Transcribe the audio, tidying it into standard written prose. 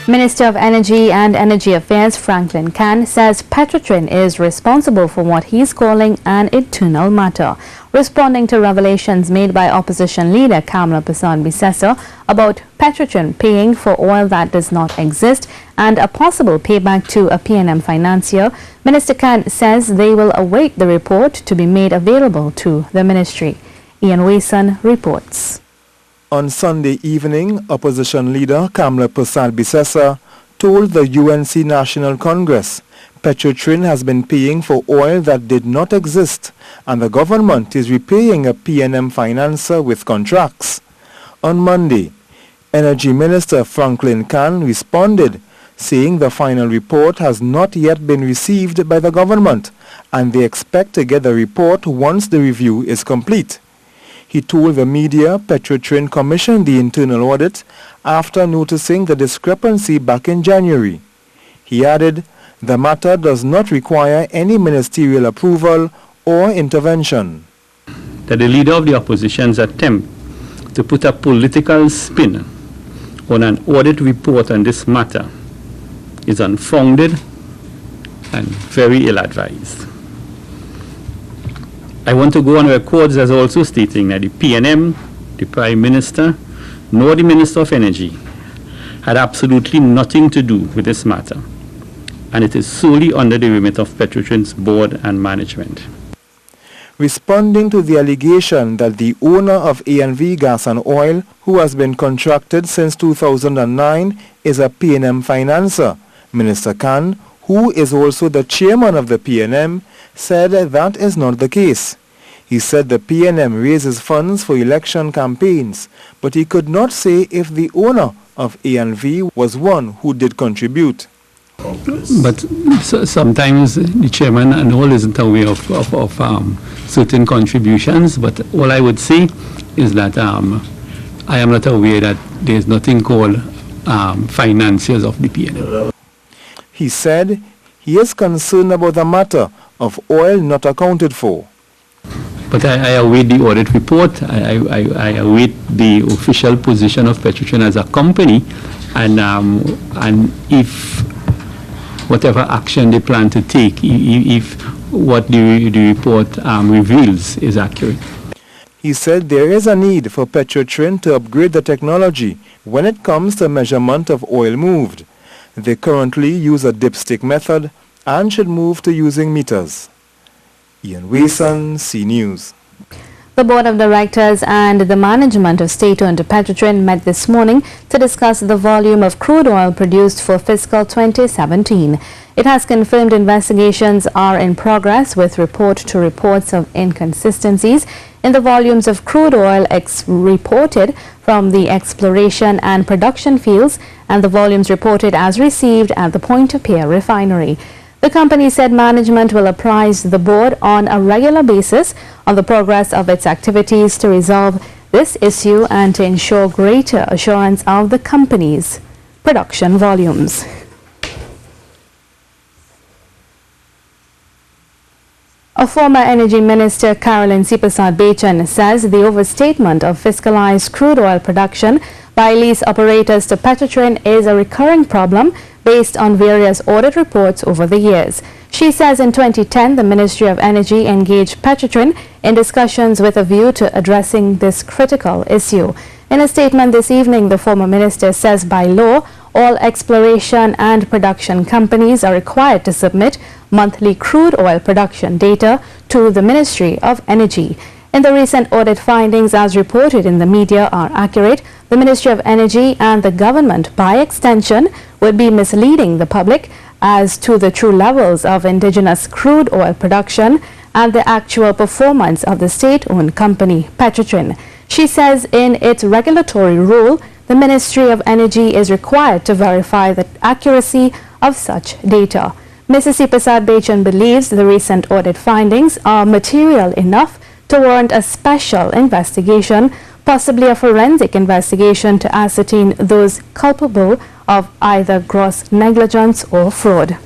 Minister of Energy and Energy Affairs Franklin Khan says Petrotrin is responsible for what he's calling an internal matter. Responding to revelations made by opposition leader Kamla Persad-Bissessar about Petrotrin paying for oil that does not exist and a possible payback to a PNM financier, Minister Khan says they will await the report to be made available to the ministry. Ian Wason reports. On Sunday evening, opposition leader Kamla Persad-Bissessar told the UNC National Congress Petrotrin has been paying for oil that did not exist and the government is repaying a PNM financer with contracts. On Monday, Energy Minister Franklin Khan responded, saying the final report has not yet been received by the government and they expect to get the report once the review is complete. He told the media Petrotrin commissioned the internal audit after noticing the discrepancy back in January. He added, the matter does not require any ministerial approval or intervention. That the leader of the opposition's attempt to put a political spin on an audit report on this matter is unfounded and very ill-advised. I want to go on record as also stating that the PNM, the Prime Minister, nor the Minister of Energy had absolutely nothing to do with this matter, and it is solely under the remit of Petrotrin's board and management. Responding to the allegation that the owner of A&V Gas and Oil, who has been contracted since 2009, is a PNM financer, Minister Khan, who is also the chairman of the PNM, said that is not the case. He said the PNM raises funds for election campaigns, but he could not say if the owner of A&V was one who did contribute. But sometimes the chairman and all isn't aware of certain contributions, but all I would say is that I am not aware that there is nothing called financiers of the PNM. He said he is concerned about the matter of oil not accounted for. But I await the audit report. I await the official position of Petrotrin as a company, and if whatever action they plan to take, if what the report reveals is accurate. He said there is a need for Petrotrin to upgrade the technology when it comes to measurement of oil moved. They currently use a dipstick method and should move to using meters. Ian Wason, C News. The Board of Directors and the management of state-owned Petrotrin met this morning to discuss the volume of crude oil produced for fiscal 2017. It has confirmed investigations are in progress with reports of inconsistencies in the volumes of crude oil reported from the exploration and production fields and the volumes reported as received at the Point-of-Pear refinery. The company said management will apprise the board on a regular basis on the progress of its activities to resolve this issue and to ensure greater assurance of the company's production volumes. A former Energy Minister, Caroline Persad-Bissessar, says the overstatement of fiscalized crude oil production by lease operators to Petrotrin is a recurring problem based on various audit reports over the years. She says in 2010, the Ministry of Energy engaged Petrotrin in discussions with a view to addressing this critical issue. In a statement this evening, the former minister says by law, all exploration and production companies are required to submit monthly crude oil production data to the Ministry of Energy. In the recent audit findings as reported in the media are accurate, the Ministry of Energy and the government, by extension, would be misleading the public as to the true levels of indigenous crude oil production and the actual performance of the state-owned company, Petrotrin. She says in its regulatory rule, the Ministry of Energy is required to verify the accuracy of such data. Mrs. Persad-Bissessar believes the recent audit findings are material enough to warrant a special investigation, possibly a forensic investigation to ascertain those culpable of either gross negligence or fraud.